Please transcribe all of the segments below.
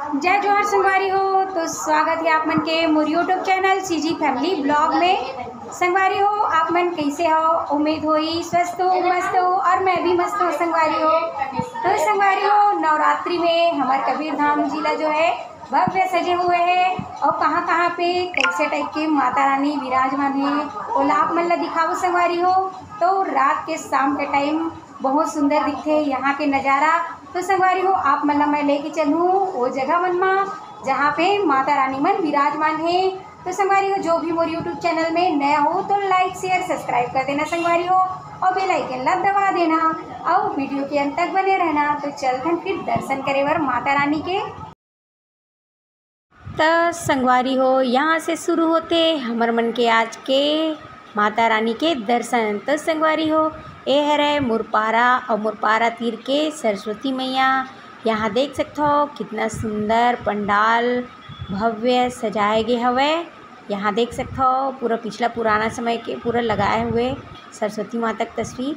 जय जोहर संगवारी हो। तो स्वागत है आप मन के मोर YouTube channel CG family blog में। संगवारी हो आप मन कैसे हो? उम्मीद होई स्वस्थ हो, मस्त हो और मैं भी मस्त हूँ संगवारी हो। तो संगवारी हो नवरात्रि में हमारे कबीर धाम जिला जो है भव्य सजे हुए हैं और कहाँ कहाँ पे कैसे टाइप के माता रानी विराजमान है और आप मन ला दिखाओ संगवारी हो। तो रात के शाम के टाइम बहुत सुंदर दिखते हैं यहाँ के नज़ारा। तो संगवारी हो आप मन ला मैं लेके चलूँ वो जगह मन में जहाँ पे माता रानी मन विराजमान है। तो संगवारी हो जो भी मोर यूट्यूब चैनल में नया हो तो लाइक शेयर सब्सक्राइब कर देना संगवारी हो और बेल आइकन ला दबा देना और वीडियो के अंत तक बने रहना। तो चलते हैं फिर दर्शन करे बर माता रानी के। तो संगवारी हो यहाँ से शुरू होते हमर मन के आज के माता रानी के दर्शन। तो संगवारी हो ये है मुरपारा और मुरपारा तीर के सरस्वती मैया। यहाँ देख सकते हो कितना सुंदर पंडाल भव्य सजाए गए हवे। यहाँ देख सकते हो पूरा पिछला पुराना समय के पूरा लगाए हुए सरस्वती माता की तस्वीर।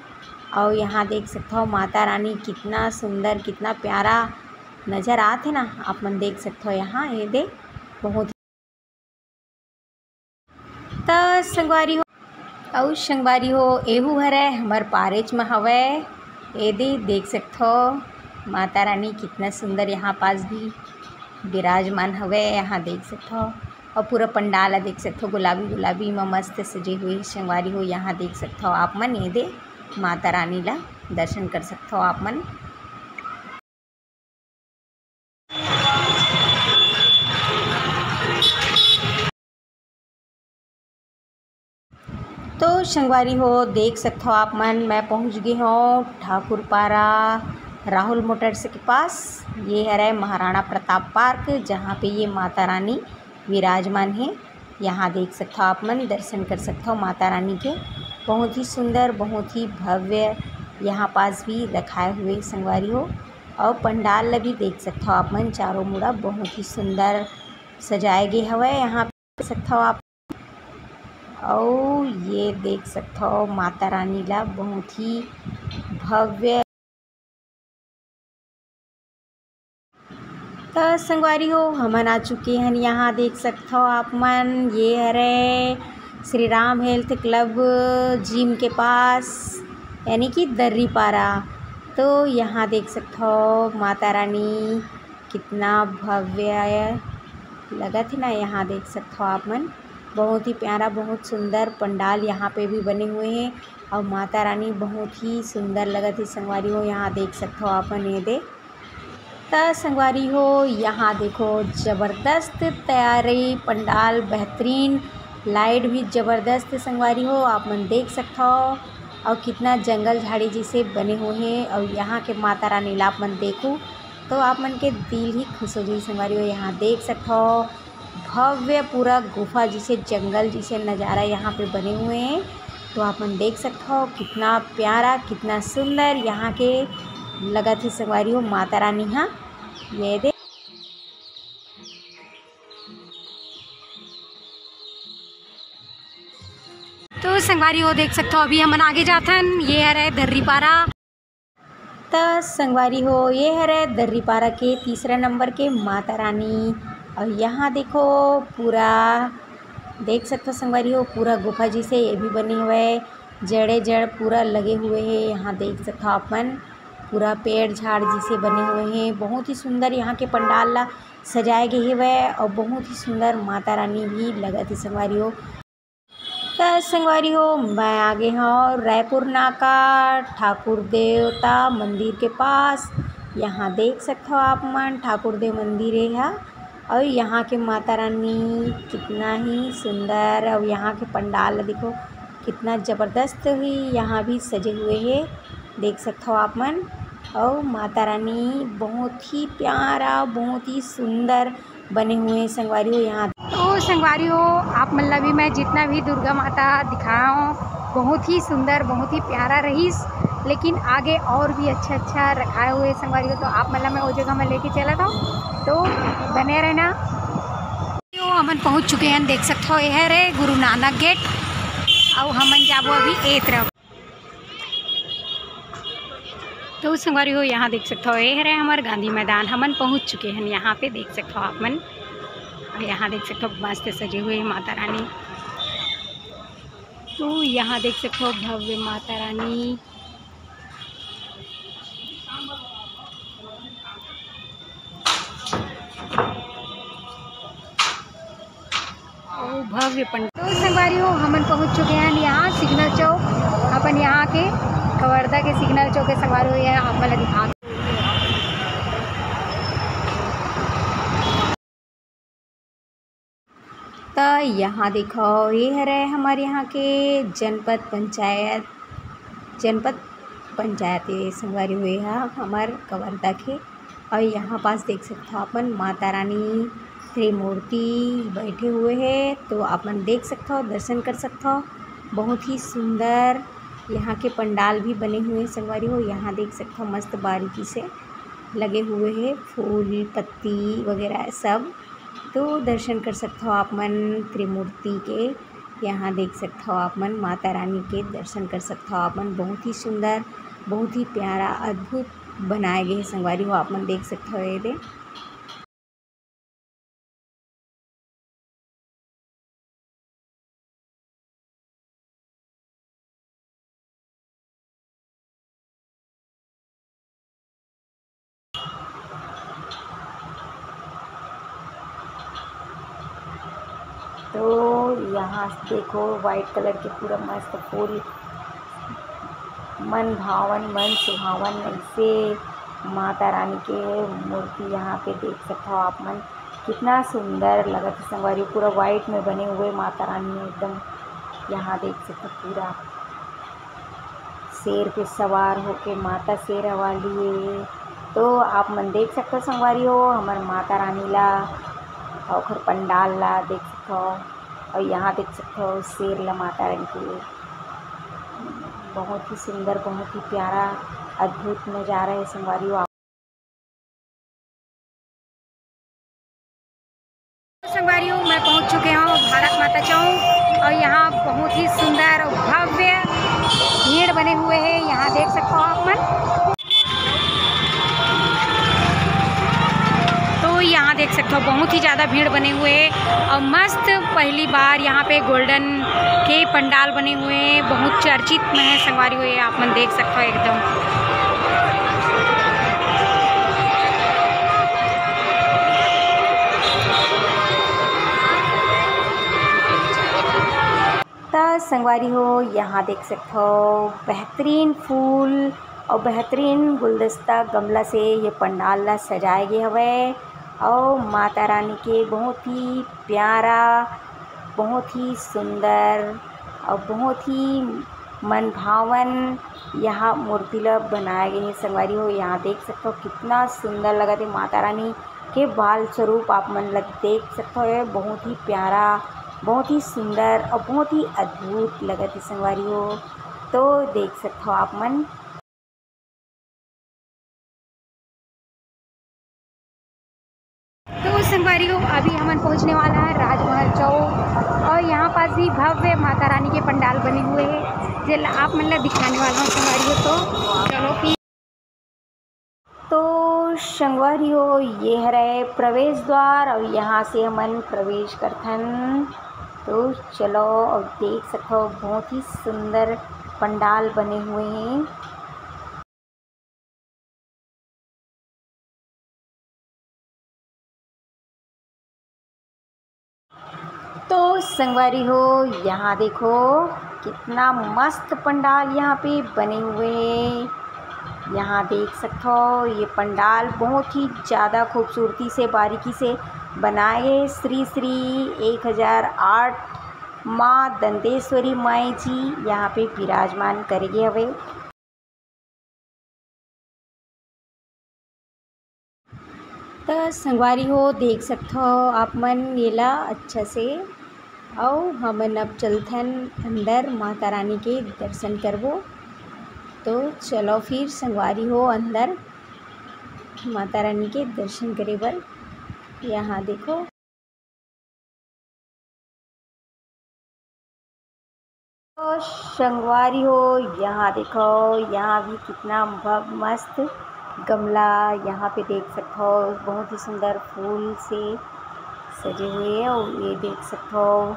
और यहाँ देख सकते हो माता रानी कितना सुंदर कितना प्यारा नज़र आते ना आप मन देख सकते हो। यहाँ ये देख बहुत तो संगवारी हो और संगवारी हो एहू हरे हमार पारेच में हवे। ये देख सकते हो माता रानी कितना सुंदर यहाँ पास भी विराजमान हवे। यहाँ देख सकते हो और पूरा पंडाल देख सकते हो गुलाबी गुलाबी में मस्त सजे हुए संगवारी हो। यहाँ देख सकते हो आप मन ये माता रानी ला दर्शन कर सकते हो आप मन। तो संगवारी हो देख सकते हो आप मन मैं पहुंच गई हूँ ठाकुरपारा राहुल मोटर्स के पास। ये है महाराणा प्रताप पार्क जहाँ पे ये माता रानी विराजमान है। यहाँ देख सकते हो आप मन दर्शन कर सकते हो माता रानी के। बहुत ही सुंदर बहुत ही भव्य यहाँ पास भी रखाए हुए संगवारी हो और पंडाल भी देख सकते हो आप मन चारों मुड़ा बहुत ही सुंदर सजाए गए हवे। यहाँ देख सकते हो आप और ये देख सकते हो माता रानी ला बहुत ही भव्य। तो संगवारी हो हमन आ चुके हैं यहाँ देख सकते हो आप मन ये है Shri Ram health club gym के पास यानी कि दर्रीपारा। तो यहाँ देख सकते हो माता रानी कितना भव्य लगा थी ना। यहाँ देख सकते हो आप मन बहुत ही प्यारा बहुत सुंदर पंडाल यहाँ पे भी बने हुए हैं और माता रानी बहुत ही सुंदर लगा थी संगवारी हो। यहाँ देख सकते हो आप ये देख तो संगवारी हो यहाँ देखो ज़बरदस्त तैयारी पंडाल बेहतरीन लाइट भी ज़बरदस्त संगवारी हो आप मन देख सकते हो। और कितना जंगल झाड़ी जैसे बने हुए हैं और यहाँ के माता रानी ला आप मन देखो तो आप मन के दिल ही खुश हो जाए संगवारी हो। यहाँ देख सकते हो भव्य पूरा गुफा जिसे जंगल जिसे नज़ारा यहाँ पे बने हुए हैं। तो आप मन देख सकते हो कितना प्यारा कितना सुंदर यहाँ के लगा थी संगवारी हो माता रानी। हाँ ये देख तो संगवारी हो देख सकते हो अभी हमन आगे जाते हैं। ये है दर्रीपारा। तो संगवारी हो ये है दर्रीपारा के तीसरा नंबर के माता रानी। और यहाँ देखो पूरा देख सकते हो संगवारी हो पूरा गुफा जिसे ये भी बने हुए जड़े जड़ पूरा लगे हुए हैं। यहाँ देख सकते हो आप मन पूरा पेड़ झाड़ जिसे बने हुए हैं। बहुत ही सुंदर यहाँ के पंडाल ला सजाए गए हुए और बहुत ही सुंदर माता रानी भी लगा थी संगवारी हो। तो संगवारी हो मैं आगे हूँ रायपुर नाका ठाकुर देवता मंदिर के पास। यहाँ देख सकते हो आप मन ठाकुर देव मंदिर है और यहाँ के माता रानी कितना ही सुंदर और यहाँ के पंडाल देखो कितना ज़बरदस्त ही यहाँ भी सजे हुए हैं देख सकते हो आप मन। और माता रानी बहुत ही प्यारा बहुत ही सुंदर बने हुए हैं संगवारी हो। यहाँ तो संगवारी हो आप मन ला भी मैं जितना भी दुर्गा माता दिखाया हूँ बहुत ही सुंदर बहुत ही प्यारा रहीस लेकिन आगे और भी अच्छा रखाए हुए संगवारी हो। तो आप मन ला मैं वो जगह में लेके चला था तो बने रहना। तो हमन पहुँच चुके हैं देख सकते हो यह रे गुरु नानक गेट और हमन जाबो अभी ए तरफ। तो संगवारी हो यहाँ देख सकते हो ये है हमारे गांधी मैदान। हमन पहुँच चुके हैं यहाँ पे, देख सकते हो आप मन। और यहाँ देख सकते हो मस्त सजे हुए माता रानी। तो यहाँ देख सकते हो भव्य माता रानी। ओ भव्य पंडाल। तो संगवारी हो हमन पहुँच चुके हैं यहाँ सिग्नल चौक। अपन यहाँ के कवर्धा के सिग्नल चौक के संगवारी हो है आप मतलब दिखा। तो यहाँ देखो ये है हमारे यहाँ के जनपद पंचायत ये संगवारी हुए है हमारे कवर्धा के। और यहाँ पास देख सकते हो अपन माता रानी त्रिमूर्ति बैठे हुए हैं। तो अपन देख सकते हो, दर्शन कर सकते हो। बहुत ही सुंदर यहाँ के पंडाल भी बने हुए हैं संगवारी हो। यहाँ देख सकते हो मस्त बारीकी से लगे हुए हैं फूल पत्ती वगैरह सब। तो दर्शन कर सकते हो आप मन त्रिमूर्ति के। यहाँ देख सकते हो आप मन माता रानी के दर्शन कर सकते हो आप मन। बहुत ही सुंदर, बहुत ही प्यारा, अद्भुत बनाए गए संगवारी हो आप मन देख सकते हो। ये दे तो यहाँ देखो वाइट कलर के पूरा मस्त फूल, मन भावन मन सुहावन ऐसे माता रानी के मूर्ति यहाँ पे देख सकते हो आप मन। कितना सुंदर लगा था संगवारी, पूरा वाइट में बने हुए माता रानी एकदम। यहाँ देख सकते हो पूरा शेर पे सवार होके माता शेरा वाली है। तो आप मन देख सकते हो संगवारी हो हमार माता रानी ला और पंडाल ला देख सकते हो। और यहाँ देख सकते हो शेर ला माता रानी के। बहुत ही सुंदर, बहुत ही प्यारा, अद्भुत नज़ारा है संगवारी हो। संगवारी हो मैं पहुँच चुके हूँ भारत माता चौक। और यहाँ बहुत ही सुंदर और भव्य भीड़ बने हुए हैं, यहाँ देख सकते हो आप मन। तो यहाँ देख सकते हो बहुत ही ज़्यादा भीड़ बने हुए हैं। और मस्त पहली बार यहाँ पे गोल्डन के पंडाल बने हुए हैं, बहुत चर्चित में है संगवारी हुए आप मन देख सकते हो एकदम। तो संगवारी हो यहाँ देख सकते हो बेहतरीन फूल और बेहतरीन गुलदस्ता गमला से ये पंडाल ला सजाए गए हवे। और माता रानी के बहुत ही प्यारा, बहुत ही सुंदर और बहुत ही मन भावन यहाँ मूर्ति ला बनाए गए हैं संगवारी हो। यहाँ देख सकते हो कितना सुंदर लगा थे माता रानी के बाल स्वरूप आप मन लग देख सकते हो। बहुत ही प्यारा, बहुत ही सुंदर और बहुत ही अद्भुत लगा थी संगवारी हो। तो देख सकते हो आप मन। तो संगवारी हो अभी हमन पहुंचने वाला है राजमहल चौक। और यहाँ पास भी भव्य माता रानी के पंडाल बने हुए हैं जो आप मन ला दिखाने वाला हूँ संगवारी हो। तो चलो फिर। तो संगवारी हो ये है प्रवेश द्वार और यहाँ से हमन प्रवेश करथन। तो चलो और देख सकते हो बहुत ही सुंदर पंडाल बने हुए हैं। तो संगवारी हो यहाँ देखो कितना मस्त पंडाल यहाँ पे बने हुए हैं। यहाँ देख सकते हो ये पंडाल बहुत ही ज़्यादा खूबसूरती से बारीकी से बनाए। श्री श्री 1008 माँ दंतेश्वरी माई जी यहाँ पे विराजमान करेंगे हवे। तो संगवारी हो देख सकते हो आप मन येला अच्छा से। और हमन अब चलथन अंदर माता रानी के दर्शन करबो। तो चलो फिर संगवारी हो अंदर माता रानी के दर्शन करे बर। यहाँ देखो। तो संगवारी हो यहाँ देखो, यहाँ भी कितना मस्त गमला यहाँ पे देख सकते हो, बहुत ही सुंदर फूल से सजे हुए हैं। और ये देख सकते हो,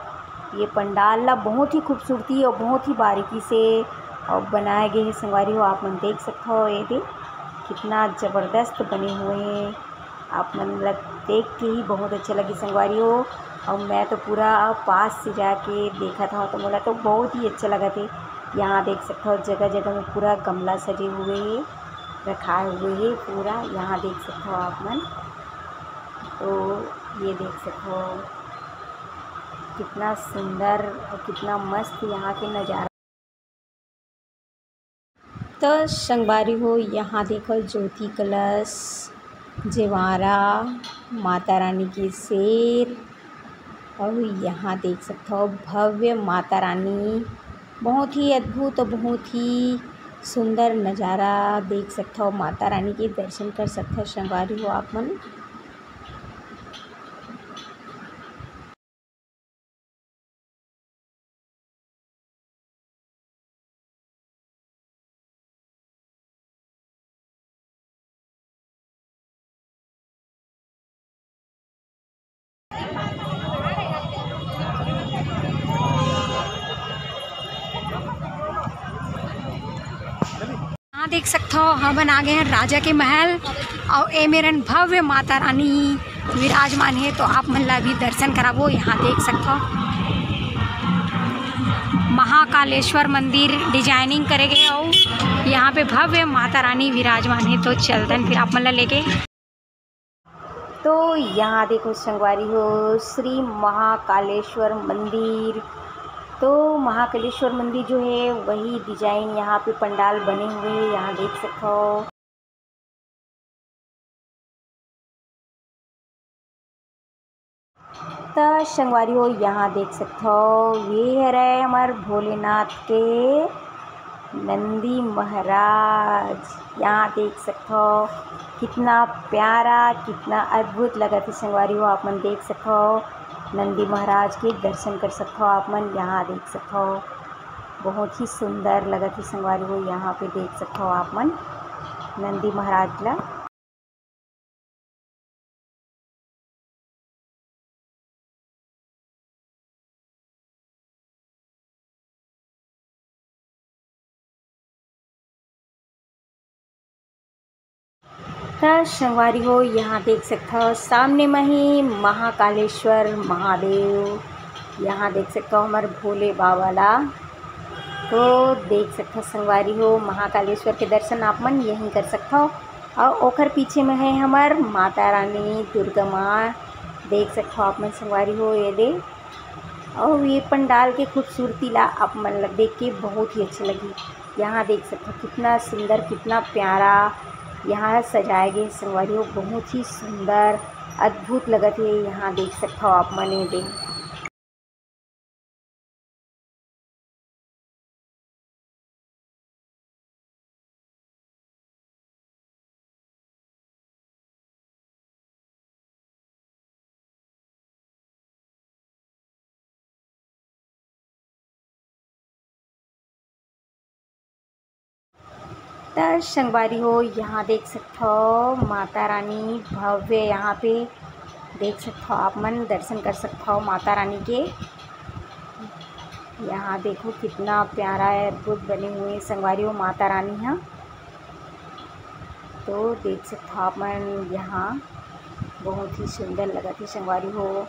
ये पंडाल ना बहुत ही खूबसूरती और बहुत ही बारीकी से और बनाए गए हैं संगवारी हो। आप मन देख सकते हो, ये देख कितना ज़बरदस्त बने हुए हैं। आप मन देख के ही बहुत अच्छा लगी संगवारी हो। और मैं तो पूरा पास से जाके देखा था तो बोला तो बहुत ही अच्छा लगा थे। यहाँ देख सकते हो जगह जगह में पूरा गमला सजे हुए हैं, रखाए हुए हैं पूरा। यहाँ देख सकते हो आप मन, तो ये देख सकते हो कितना सुंदर और कितना मस्त यहाँ के नज़ारा। तो संगवारी हो यहाँ देखो ज्योति कलश, जवारा, माता रानी की शेर। और यहाँ देख सकते हो भव्य माता रानी, बहुत ही अद्भुत और बहुत ही सुंदर नज़ारा देख सकते हो। माता रानी के दर्शन कर सकते हो संगवारी हो आप मन। यहाँ देख सकते हो हम आ गए हैं राजा के महल, और ए मेरन भव्य माता रानी विराजमान है। तो आप मन ला भी दर्शन कराबो। यहाँ देख सकते हो महाकालेश्वर मंदिर डिजाइनिंग करे गए और यहाँ पे भव्य माता रानी विराजमान है। तो चलते फिर आप मन ला लेके। तो यहाँ देखो संगवारी हो श्री महाकालेश्वर मंदिर। तो महाकालेश्वर मंदिर जो है वही डिजाइन यहाँ पे पंडाल बने हुए हैं, यहाँ देख सकते हो। तो संगवारी हो यहाँ देख सकते हो, ये है हमारे भोलेनाथ के नंदी महाराज। यहाँ देख सकते हो कितना प्यारा कितना अद्भुत लगा था संगवारी हो। आप मन देख सकते हो नंदी महाराज के दर्शन कर सकते हो आप मन। यहाँ देख सकते हो बहुत ही सुंदर लगा थी संगवारी हो। यहाँ पे देख सकते हो आप मन नंदी महाराज ला। तो संगवारी हो यहाँ देख सकते हो सामने में ही महाकालेश्वर महादेव। यहाँ देख सकते हो हमारे भोले बाबा ला। तो देख सकते हो संगवारी हो महाकालेश्वर के दर्शन आप मन यहीं कर सकते हो। और ओकर पीछे में है हमार माता रानी दुर्गा माँ, देख सकते हो आप मन संगवारी हो। ये दे और ये पंडाल के खूबसूरती ला आप मन लग देख के बहुत ही अच्छी लगी। यहाँ देख सकते हो कितना सुंदर कितना प्यारा यहाँ सजाए गए संगवारी हो, बहुत ही सुंदर अद्भुत लगत है। यहाँ देख सकते हो आप मन ये दे। तो संगवारी हो यहाँ देख सकते हो माता रानी भव्य, यहाँ पे देख सकते हो आप मन दर्शन कर सकते हो माता रानी के। यहाँ देखो कितना प्यारा है अद्भुत बने हुए संगवारी हो माता रानी यहाँ। तो देख सकते हो आप मन यहाँ बहुत ही सुंदर लगा थी संगवारी हो।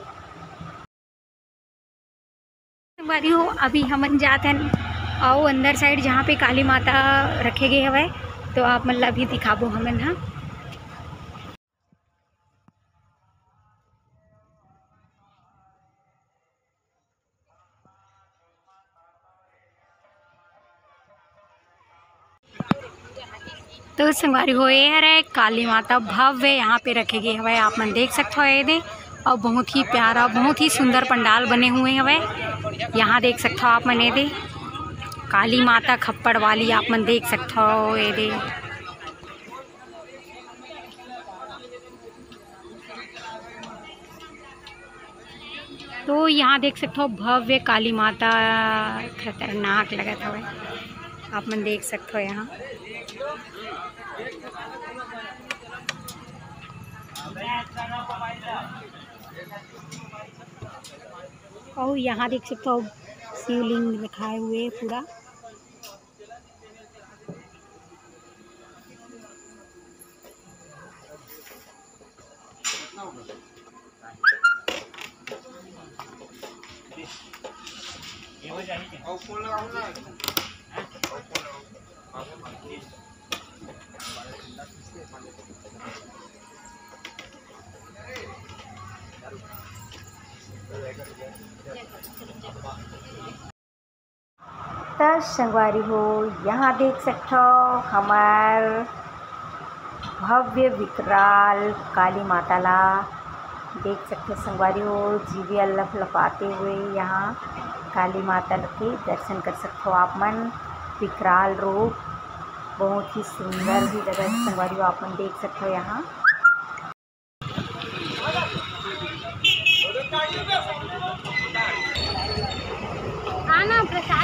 संगवारी हो अभी हमन जाते हैं आओ अंदर साइड जहाँ पे काली माता रखे गए हवे, तो आप मन ला भी दिखाबो हमन। हाँ तो संगवारी हो ये है काली माता भव्य यहाँ पे रखे गए हवे, आप मन देख सकते हो ये दे। और बहुत ही प्यारा बहुत ही सुंदर पंडाल बने हुए हवे। यहाँ देख सकते हो आप मन ये दे काली माता खप्पड़ वाली, आप मन देख सकते हो ये दे। तो यहाँ देख सकते हो भव्य काली माता, खतरनाक लगत हवे। आप मन देख सकते हो यहाँ। और यहाँ देख सकते हो शिवलिंग दिखाए हुए पूरा। तो संगवारी हो यहाँ देख सकते हो हमार भव्य विकराल काली माता ला देख सकते संगवारी हो। जीवे लपलपाते हुए यहाँ काली माता के दर्शन कर सकते हो आप मन। विकराल रूप बहुत ही सुंदर भी जगह संगवारी हो, आप मन देख सकते हो यहाँ। आना प्रसाद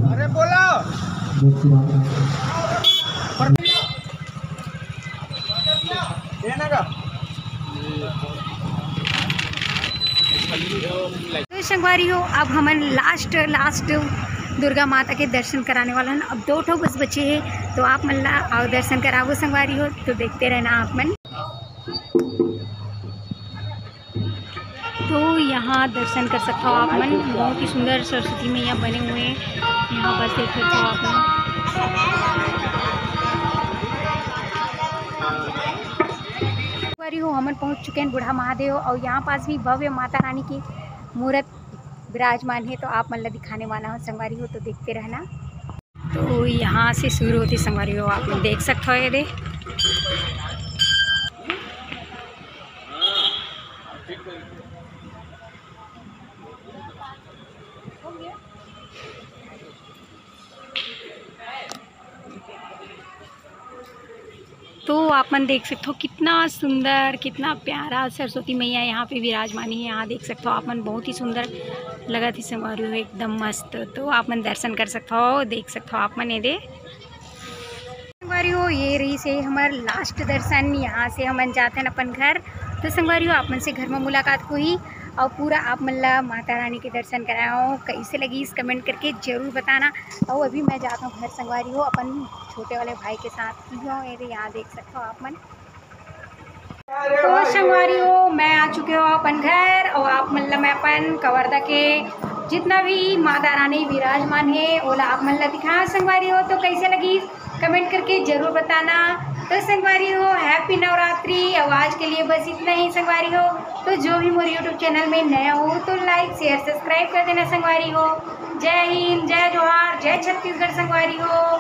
अरे बोलो तो संगवारी हो अब हमन लास्ट दुर्गा माता के दर्शन कराने वाला है। अब 2 बस बचे हैं, तो आप मन ला आओ दर्शन कराओ संगवारी हो। तो देखते रहना आप मन। तो यहाँ दर्शन कर सकते हो आप मन। बहुत ही सुंदर सरस्वती मैया बने हुए हैं यहाँ बस देख सकते हो आप मन। हो हमन पहुँच चुके हैं बूढ़ा महादेव, और यहाँ पास भी भव्य माता रानी की मूर्त विराजमान है। तो आप मन ला दिखाने वाला हो संगवारी हो, तो देखते रहना। तो यहाँ से शुरू होती संगवारी हो, आप लोग देख सकते हो ये दे। तो आप मन देख सकते हो कितना सुंदर कितना प्यारा सरस्वती मैया यहाँ पे विराजमानी है। यहाँ देख सकते हो आप मन, बहुत ही सुंदर लगा थी संगवारी हो, एकदम मस्त। तो आप मन दर्शन कर सकते हो, देख सकते हो आप मन ये दे संगवारी हो। ये रही से हमारा लास्ट दर्शन। यहाँ से हम जाते हैं अपन घर। तो संगवारी हो आप मन से घर में मुलाकात हुई, और पूरा आप मन ला माता रानी के दर्शन कराओ। कैसे लगी इस कमेंट करके ज़रूर बताना। और अभी मैं जाता हूँ घर संगवारी हो अपन छोटे वाले भाई के साथ। यहाँ देख सकते हो आप मन। तो संगवारी हो मैं आ चुके हो अपन घर, और आप मन ला मैं अपन कवर्धा के जितना भी माता रानी विराजमान है ओला आप मन ला दिखा संगवारी हो। तो कैसे लगी कमेंट करके ज़रूर बताना। तो संगवारी हो हैप्पी नवरात्रि। और आज के लिए बस इतना ही संगवारी हो। तो जो भी मेरे यूट्यूब चैनल में नया हो तो लाइक शेयर सब्सक्राइब कर देना संगवारी हो। जय हिंद, जय जोहार, जय छत्तीसगढ़ संगवारी हो।